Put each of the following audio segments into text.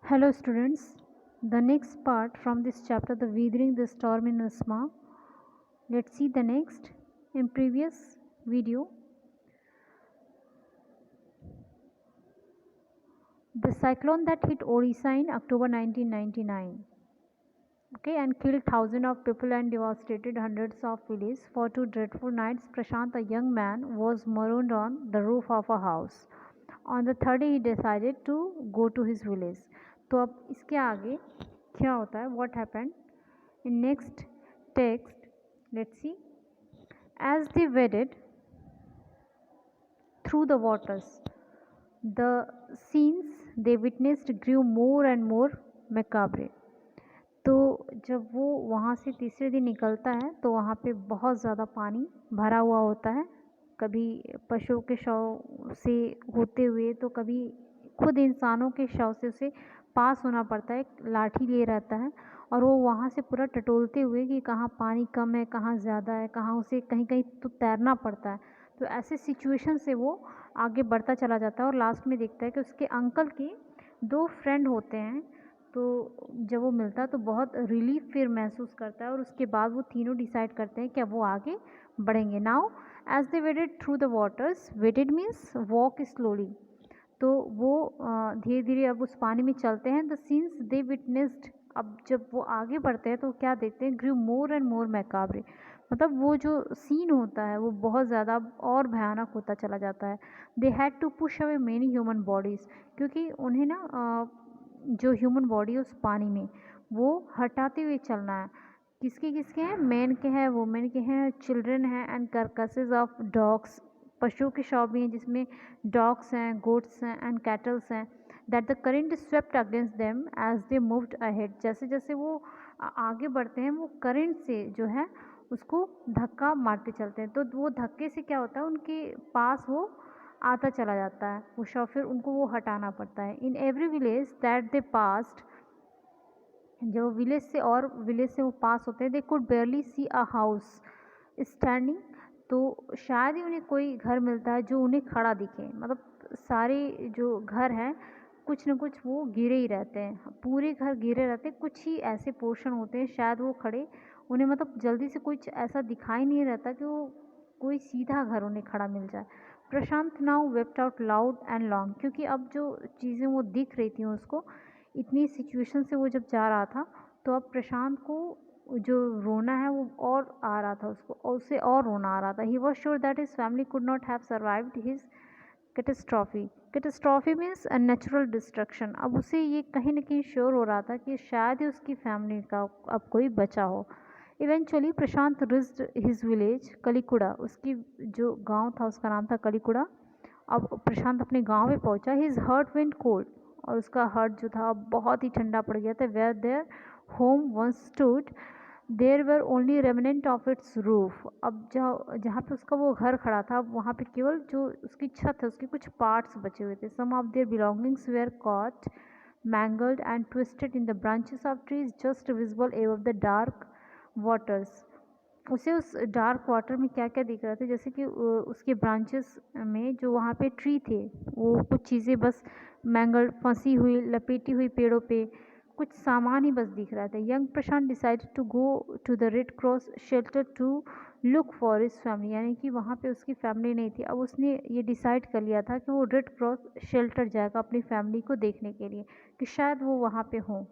Hello students, the next part from this chapter, the Weathering the Storm in Usma. Let's see the next. In previous video, the cyclone that hit Odisha in October 1999, and killed thousands of people and devastated hundreds of villages. For 2 dreadful nights, Prashant, a young man, was marooned on the roof of a house. On the third day, he decided to go to his village. तो अब इसके आगे क्या होता है? What happened? In next text, let's see. As they waded through the waters, the scenes they witnessed grew more and more macabre. तो जब वो वहाँ से तीसरे दिन निकलता है तो वहाँ पे बहुत ज़्यादा पानी भरा हुआ होता है, कभी पशुओं के शव से होते हुए तो कभी खुद इंसानों के शव से उसे पास होना पड़ता है, लाठी लिए रहता है और वो वहाँ से पूरा टटोलते हुए कि कहाँ पानी कम है, कहाँ ज़्यादा है, कहाँ उसे कहीं कहीं तो तैरना पड़ता है। तो ऐसे सिचुएशन से वो आगे बढ़ता चला जाता है और लास्ट में देखता है कि उसके अंकल के 2 फ्रेंड होते हैं। तो जब वो मिलता है तो बहुत रिलीफ फिर महसूस करता है और उसके बाद वो तीनों डिसाइड करते हैं कि अब वो आगे बढ़ेंगे। Now as they waded through the waters, waded means walk slowly, तो वो धीरे धीरे अब उस पानी में चलते हैं। द सीन्स दे विटनेस्ड, अब जब वो आगे बढ़ते हैं तो क्या देखते हैं? ग्रू मोर एंड मोर मैकाब्रे, मतलब वो जो सीन होता है वो बहुत ज़्यादा और भयानक होता चला जाता है। They had to push away many human bodies, क्योंकि उन्हें ना जो ह्यूमन बॉडी है उस पानी में वो हटाते हुए चलना है। किसके किसके हैं? मैन के हैं, वुमेन के हैं, चिल्ड्रन हैं एंड कार्कसेस ऑफ डॉग्स, पशुओं के शव भी हैं जिसमें डॉग्स हैं, गोट्स हैं एंड कैटल्स हैं। That the current swept against them as they moved ahead, जैसे जैसे वो आगे बढ़ते हैं वो करंट से जो है उसको धक्का मारते चलते हैं। तो वो धक्के से क्या होता है, उनके पास वो आता चला जाता है वो शव, फिर उनको वो हटाना पड़ता है। In every village that they passed, जो विलेज से और विलेज से वो पास होते हैं, they could barely see a house standing, तो शायद ही उन्हें कोई घर मिलता है जो उन्हें खड़ा दिखे। मतलब सारे जो घर हैं कुछ न कुछ वो गिरे ही रहते हैं, पूरे घर गिरे रहते हैं, कुछ ही ऐसे पोर्शन होते हैं शायद वो खड़े, उन्हें मतलब जल्दी से कुछ ऐसा दिखाई नहीं रहता कि वो कोई सीधा घर उन्हें खड़ा मिल जाए। Prashant now wept out loud and long, क्योंकि अब जो चीज़ें वो दिख रही थी उसको, इतनी सिचुएशन से वो जब जा रहा था तो अब प्रशांत को जो रोना है वो और आ रहा था उसको, और उससे और रोना आ रहा था। He was sure that his family could not have survived his catastrophe. Catastrophe means a natural destruction. अब उसे ये कहीं ना कहीं श्योर हो रहा था कि शायद ही उसकी फैमिली का अब कोई बचा हो। इवेंचुअली प्रशांत रिच्ड हिज विलेज कलिकुड़ा, उसकी जो गांव था उसका नाम था कलिकुड़ा। अब प्रशांत अपने गांव में पहुंचा। हिज हार्ट वेंट कोल्ड, और उसका हार्ट जो था बहुत ही ठंडा पड़ गया था। Where their home once stood there were only remnant of its roof, अब जहाँ जहाँ पे उसका वो घर खड़ा था वहाँ पे केवल जो उसकी छत है उसके कुछ पार्ट्स बचे हुए थे। Some of their belongings were caught mangled and twisted in the branches of trees just visible above the dark waters. उसे उस डार्क वाटर में क्या क्या दिख रहा था, जैसे कि उसके ब्रांचेस में जो वहाँ पे ट्री थे वो कुछ चीज़ें बस मैंगल्ड, फंसी हुई, लपेटी हुई पेड़ों पे कुछ सामान ही बस दिख रहा था। Young Prashant decided to go to the Red Cross shelter to look for his family, यानी कि वहाँ पे उसकी फैमिली नहीं थी। अब उसने ये डिसाइड कर लिया था कि वो रेड क्रॉस शेल्टर जाएगा अपनी फैमिली को देखने के लिए कि शायद वो वहाँ पे हों।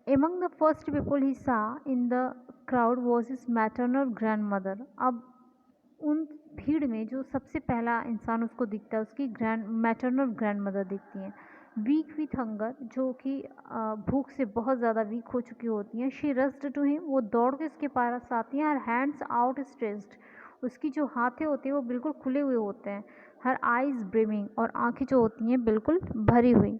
Among the first people he saw in the crowd was his maternal grandmother. अब उन भीड़ में जो सबसे पहला इंसान उसको दिखता है उसकी मैटरनल ग्रैंडमदर दिखती हैं। वीक विथ हंगर, जो कि भूख से बहुत ज़्यादा वीक हो चुकी होती हैं। शी रस्ड टू हिम, वो दौड़ के उसके पास आती हैं। हर हैंड्स आउट स्ट्रेस्ड, उसकी जो हाथें होती हैं वो बिल्कुल खुले हुए होते हैं। हर आइज़ ब्रिमिंग, और आँखें जो होती हैं बिल्कुल भरी हुई।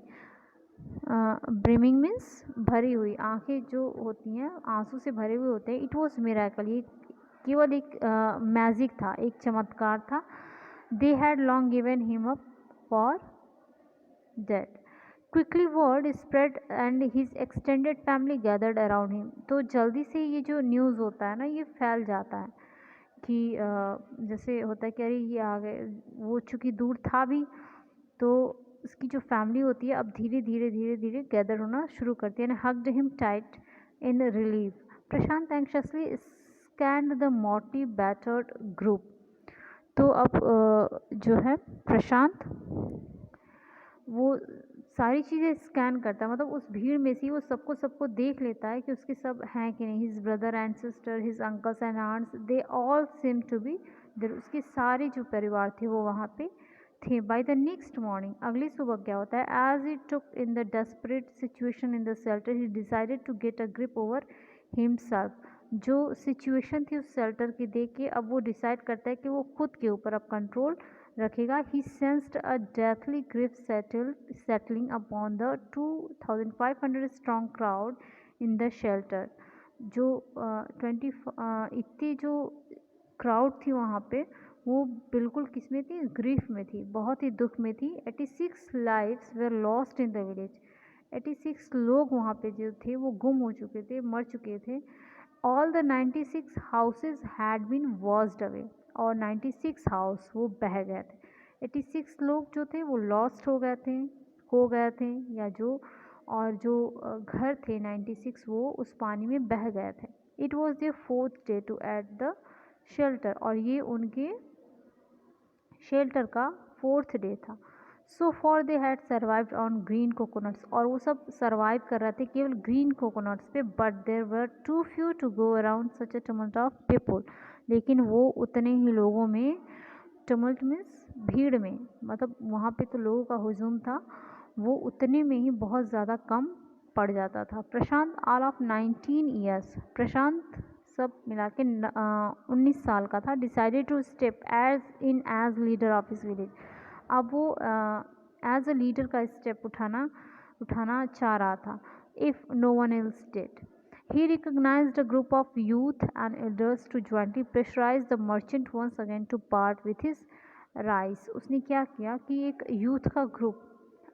ब्रिमिंग मीन्स भरी हुई, आंखें जो होती हैं आंसू से भरे हुए होते हैं। इट वॉज मिराकल, ये केवल एक मैजिक था, एक चमत्कार था। They had long given him up for dead. Quickly word spread and his extended family gathered around him, तो जल्दी से ये जो न्यूज़ होता है ना ये फैल जाता है कि जैसे होता है कि अरे ये आ गए, वो चूँकि दूर था भी तो उसकी जो फैमिली होती है अब धीरे धीरे गैदर होना शुरू करती है, and hugged him tight in relief. Prashant anxiously scanned the mortally battered group. तो अब जो है प्रशांत वो सारी चीज़ें स्कैन करता है, मतलब उस भीड़ में से वो सबको देख लेता है कि उसके सब हैं कि नहीं, his brother and sister, his uncles and aunts, they all seemed to be there. उसके सारे जो परिवार थे वो वहाँ पे थे। बाय द नेक्स्ट मॉर्निंग, अगली सुबह क्या होता है, as he took in the desperate situation in the shelter, he decided to get a grip over himself. जो सिचुएशन थी उस शेल्टर की देख के अब वो डिसाइड करता है कि वो खुद के ऊपर अब कंट्रोल रखेगा। He sensed a deathly grief settling upon the 2,500 strong crowd in the shelter। जो 20 इतनी जो क्राउड थी वहाँ पे वो बिल्कुल किस में थी, ग्रीफ में थी, बहुत ही दुख में थी। 86 lives were lost in the village. 86 लोग वहाँ पे जो थे वो गुम हो चुके थे, मर चुके थे। All the 96 houses had been washed away, और 96 हाउस वो बह गए थे। 86 लोग जो थे वो लॉस्ट हो गए थे या जो, और जो घर थे 96 वो उस पानी में बह गए थे। It was their 4th day to at the shelter, और ये उनके शेल्टर का 4th डे था। So far they had survived on green coconuts, और वो सब सर्वाइव कर रहे थे केवल ग्रीन कोकोनट्स पे। But there were too few to go around such a tumult of people, लेकिन वो उतने ही लोगों में, टमल्ट मीन्स भीड़ में, मतलब वहाँ पे तो लोगों का हुजूम था, वो उतने में ही बहुत ज़्यादा कम पड़ जाता था। Prashant all of 19 years, Prashant सब मिला के 19 साल का था। Decided to step as leader of his village. अब वो एज अ लीडर का स्टेप उठाना चाह रहा था। If no one else did, he recognized a group of youth and elders to jointly pressurize the merchant once again to part with his rice। उसने क्या किया कि एक यूथ का ग्रुप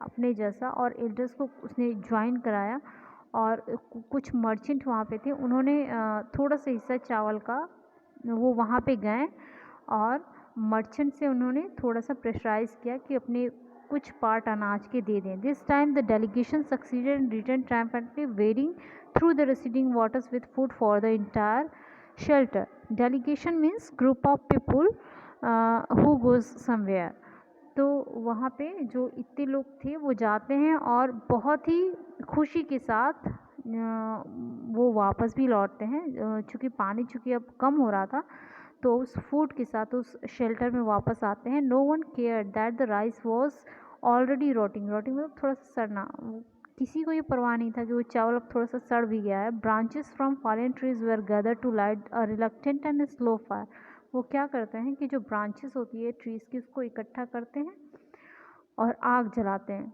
अपने जैसा और एल्डर्स को उसने ज्वाइन कराया, और कुछ मर्चेंट वहाँ पे थे, उन्होंने थोड़ा सा हिस्सा चावल का वो वहाँ पे गए और मर्चेंट से उन्होंने थोड़ा सा प्रेशराइज किया कि अपने कुछ पार्ट अनाज के दे दें। This time the delegation succeeded in return triumphantly wading through the receding waters with food for the entire shelter। Delegation means group of people who goes somewhere। तो वहाँ पे जो इतने लोग थे वो जाते हैं और बहुत ही खुशी के साथ वो वापस भी लौटते हैं, चूँकि पानी चूँकि अब कम हो रहा था तो उस फूड के साथ उस शेल्टर में वापस आते हैं। No one care that the rice was already rotting मतलब थोड़ा सा सड़ना, किसी को ये परवाह नहीं था कि वो चावल अब थोड़ा सा सड़ भी गया है। Branches from fallen trees were gather to light a reluctant and slow fire. वो क्या करते हैं कि जो ब्रांचेस होती है ट्रीज़ की उसको इकट्ठा करते हैं और आग जलाते हैं,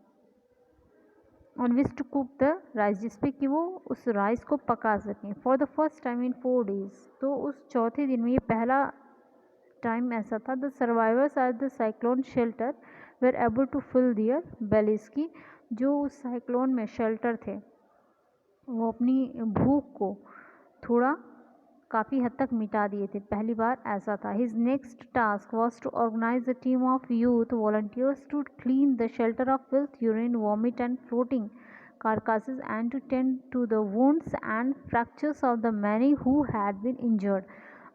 on which to cook the rice, जिसपे कि वो उस राइस को पका सकें। For the first time in 4 days, तो उस चौथे दिन में ये पहला टाइम ऐसा था। The survivors at the cyclone shelter were able to fill their bellies की, जो उस साइक्लोन में शेल्टर थे वो अपनी भूख को थोड़ा काफ़ी हद तक मिटा दिए थे, पहली बार ऐसा था। His next task was to organise a team of youth volunteers to clean the shelter of filth, urine, vomit and floating carcasses and to tend to the wounds and fractures of the many who had been injured।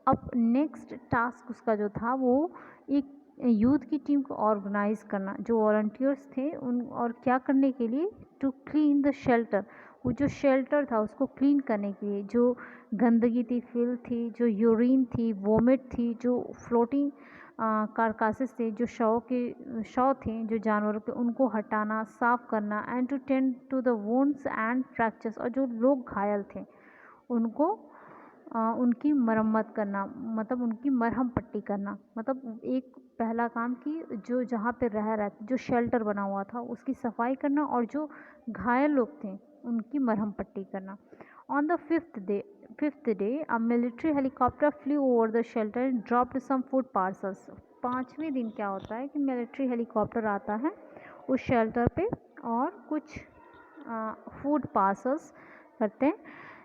अब next task उसका जो था वो एक youth की team को organise करना, जो वॉलंटियर्स थे उन, और क्या करने के लिए, टू क्लीन द शेल्टर, वो जो शेल्टर था उसको क्लीन करने के लिए, जो गंदगी थी, फिल थी, जो यूरिन थी, वोमिट थी, जो फ्लोटिंग कारकासेस थे, जो शव थे जो जानवरों के, उनको हटाना, साफ़ करना, and to tend to the wounds and fractures, और जो लोग घायल थे उनको उनकी मरम्मत करना, मतलब उनकी मरहम पट्टी करना। मतलब एक पहला काम कि जो जहाँ पे रह रहा था, जो शेल्टर बना हुआ था उसकी सफाई करना, और जो घायल लोग थे उनकी मरहम पट्टी करना। On the fifth day a military helicopter flew over the shelter and dropped some food parcels. 5वें दिन क्या होता है कि मिलिट्री हेलीकॉप्टर आता है उस शेल्टर पे और कुछ फूड पार्सल्स करते हैं।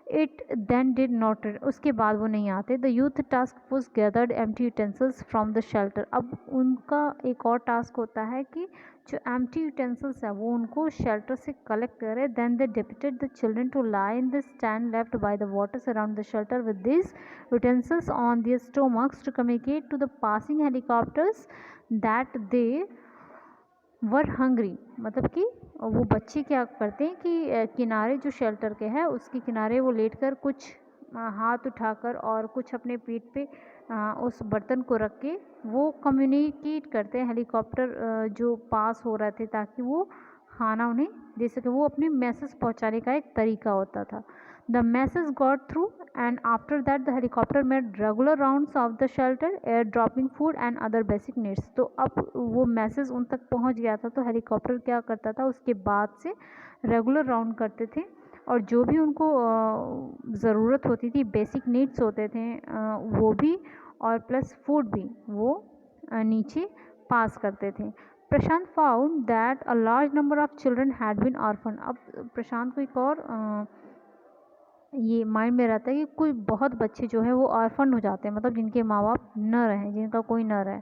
इट देन डिड नॉट, उसके बाद वो नहीं आते। The youth task force gathered empty utensils from the shelter. अब उनका एक और टास्क होता है कि जो एम्प्टी यूटेंसिल्स है वो उनको शेल्टर से कलेक्ट करे। Then they deputed the children to lie in the stand left by the waters around the shelter with this utensils on their stomachs to communicate to the passing helicopters that they were hungry. मतलब कि वो बच्चे क्या करते हैं कि किनारे जो शेल्टर के है उसके किनारे वो लेटकर कुछ हाथ उठाकर और कुछ अपने पीठ पे उस बर्तन को रख के वो कम्युनिकेट करते हैं हेलीकॉप्टर जो पास हो रहे थे, ताकि वो खाना उन्हें दे सके। वो अपने मैसेज पहुंचाने का एक तरीका होता था। The message got through and after that the helicopter made regular rounds of the shelter air dropping food and other basic needs. तो अब वो मैसेज उन तक पहुंच गया था, तो हेलीकॉप्टर क्या करता था उसके बाद से रेगुलर राउंड करते थे और जो भी उनको ज़रूरत होती थी, बेसिक नीड्स होते थे वो भी, और प्लस फूड भी वो नीचे पास करते थे। Prashant found that a large number of children had been orphan. अब प्रशांत को एक और ये माइंड में रहता है कि कोई बहुत बच्चे जो है वो ऑर्फन हो जाते हैं, मतलब जिनके माँ बाप न रहें, जिनका कोई न रहे।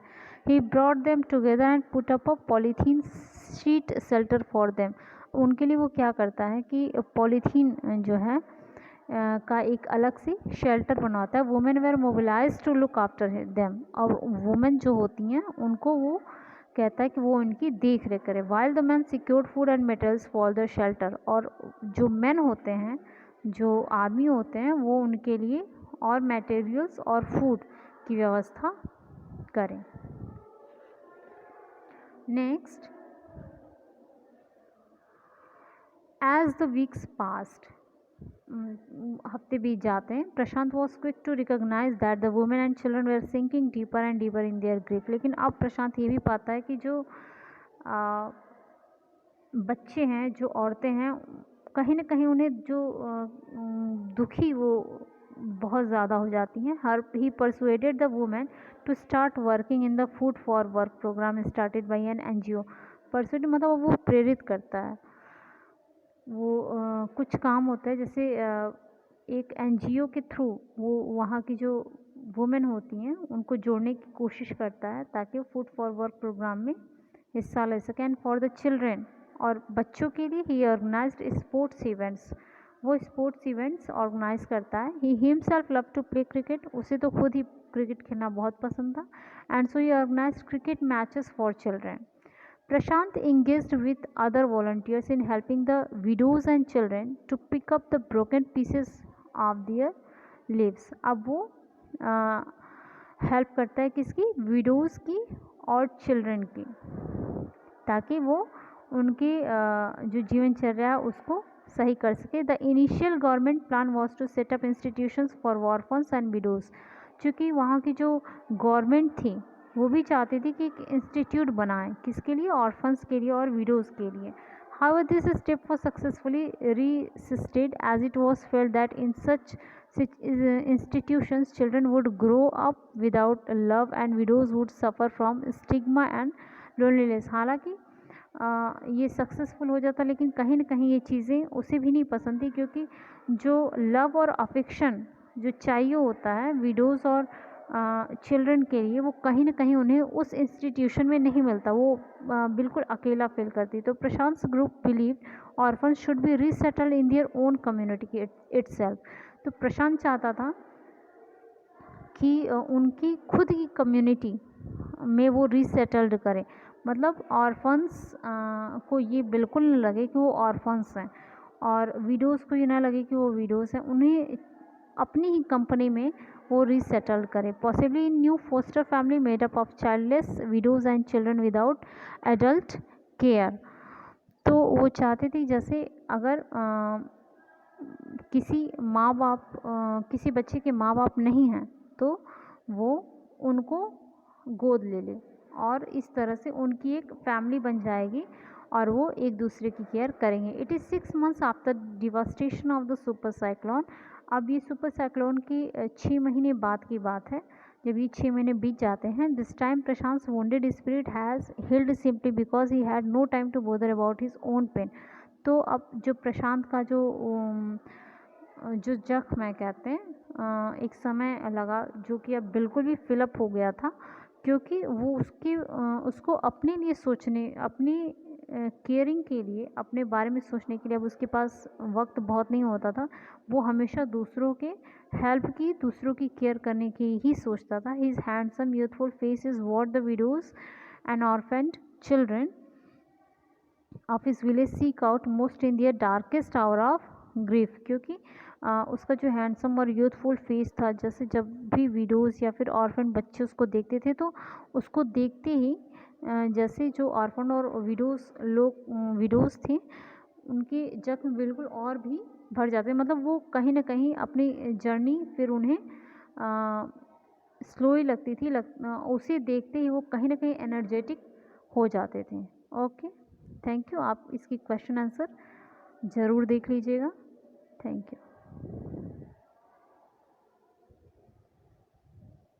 He brought them together and put up a polythene sheet shelter for them. उनके लिए वो क्या करता है कि पॉलीथीन जो है का एक अलग से शेल्टर बनवाता है। Women were mobilise to look after them. और वुमेन जो होती हैं उनको वो कहता है कि वो इनकी देख रेख करे। While the man secured food and materials for the shelter. और जो मैन होते हैं, जो आदमी होते हैं, वो उनके लिए और मटेरियल्स और फूड की व्यवस्था करें। Next, as the weeks passed, हफ्ते बीत जाते हैं। Prashant was quick to recognise that the women and children were sinking deeper and deeper in their grief. लेकिन अब प्रशांत ये भी पाता है कि जो बच्चे हैं, जो औरतें हैं, कहीं ना कहीं उन्हें जो दुखी वो बहुत ज़्यादा हो जाती हैं। हर he persuaded the women to start working in the food for work programme started by an NGO। Persuade मतलब वो प्रेरित करता है। वो कुछ काम होता है, जैसे एक NGO के थ्रू वो वहाँ की जो वुमेन होती हैं उनको जोड़ने की कोशिश करता है ताकि वो फूड फॉर वर्क प्रोग्राम में हिस्सा ले सकें। एंड फॉर द चिल्ड्रेन, और बच्चों के लिए ही ऑर्गेनाइज्ड स्पोर्ट्स इवेंट्स। वो स्पोर्ट्स इवेंट्स ऑर्गेनाइज करता है। He himself love to play cricket. उसे तो खुद ही क्रिकेट खेलना बहुत पसंद था। And so he organised cricket matches for children. Prashant engaged with other volunteers in helping the widows and children to pick up the broken pieces of their lives। अब वो हेल्प करता है किसकी? विडोज़ की और चिल्ड्रन की, ताकि वो उनकी जो जीवनचर्या उसको सही कर सके। The initial government plan was to set up institutions for orphans and widows. चूँकि वहाँ की जो गवर्नमेंट थी वो भी चाहती थी कि एक इंस्टीट्यूट बनाएं, किसके लिए? ऑर्फन्स के लिए और विडोज़ के लिए। However this step was successfully resisted as it was felt that in such institutions children would grow up without love and widows would suffer from stigma and loneliness। हालांकि ये सक्सेसफुल हो जाता, लेकिन कहीं ना कहीं ये चीज़ें उसे भी नहीं पसंद थी, क्योंकि जो लव और अफेक्शन जो चाहिए होता है विडोज़ और चिल्ड्रन के लिए, वो कहीं ना कहीं उन्हें उस इंस्टीट्यूशन में नहीं मिलता। वो बिल्कुल अकेला फील करती। तो Prashant group believe orphan should be resettled in their own community itself. तो प्रशांत चाहता था कि उनकी खुद की कम्युनिटी में वो रीसेटल्ड करें। मतलब ऑर्फन्स को ये बिल्कुल न लगे कि वो ऑर्फन्स हैं, और विडोज़ को ये ना लगे कि वो विडोज़ हैं। उन्हें अपनी ही कंपनी में वो रीसेटल्ड करें। Possibly in new foster family made up of childless widows and children without adult care. तो वो चाहते थे जैसे अगर किसी माँ बाप किसी बच्चे के माँ बाप नहीं हैं तो वो उनको गोद ले ले, और इस तरह से उनकी एक फैमिली बन जाएगी और वो एक दूसरे की केयर करेंगे। It is 6 months after devastation of the super cyclone. अब ये सुपर साइक्लोन की 6 महीने बाद की बात है, जब ये 6 महीने बीत जाते हैं। This time Prashant wounded spirit has healed simply because he had no time to bother about his own pain. तो अब जो प्रशांत का जो जो जख्म है कहते हैं, एक समय लगा जो कि अब बिल्कुल भी फिलअप हो गया था, क्योंकि वो उसको अपने लिए सोचने, अपनी केयरिंग के लिए, अपने बारे में सोचने के लिए अब उसके पास वक्त बहुत नहीं होता था। वो हमेशा दूसरों के हेल्प की, दूसरों की केयर करने की ही सोचता था। His handsome youthful face is what the widows and orphaned children of his village seek out most in their darkest hour of grief. क्योंकि उसका जो हैंडसम और यूथफुल फेस था, जैसे जब भी विडोज़ या फिर ऑर्फन बच्चे उसको देखते थे तो उसको देखते ही जैसे जो ऑर्फन और विडोज़ थे उनके जख्म बिल्कुल और भी भर जाते, मतलब वो कहीं ना कहीं अपनी जर्नी फिर उन्हें स्लो ही लगती थी, उसे देखते ही वो कहीं ना कहीं एनर्जेटिक हो जाते थे। Okay, thank you. आप इसकी क्वेश्चन आंसर ज़रूर देख लीजिएगा। Thank you.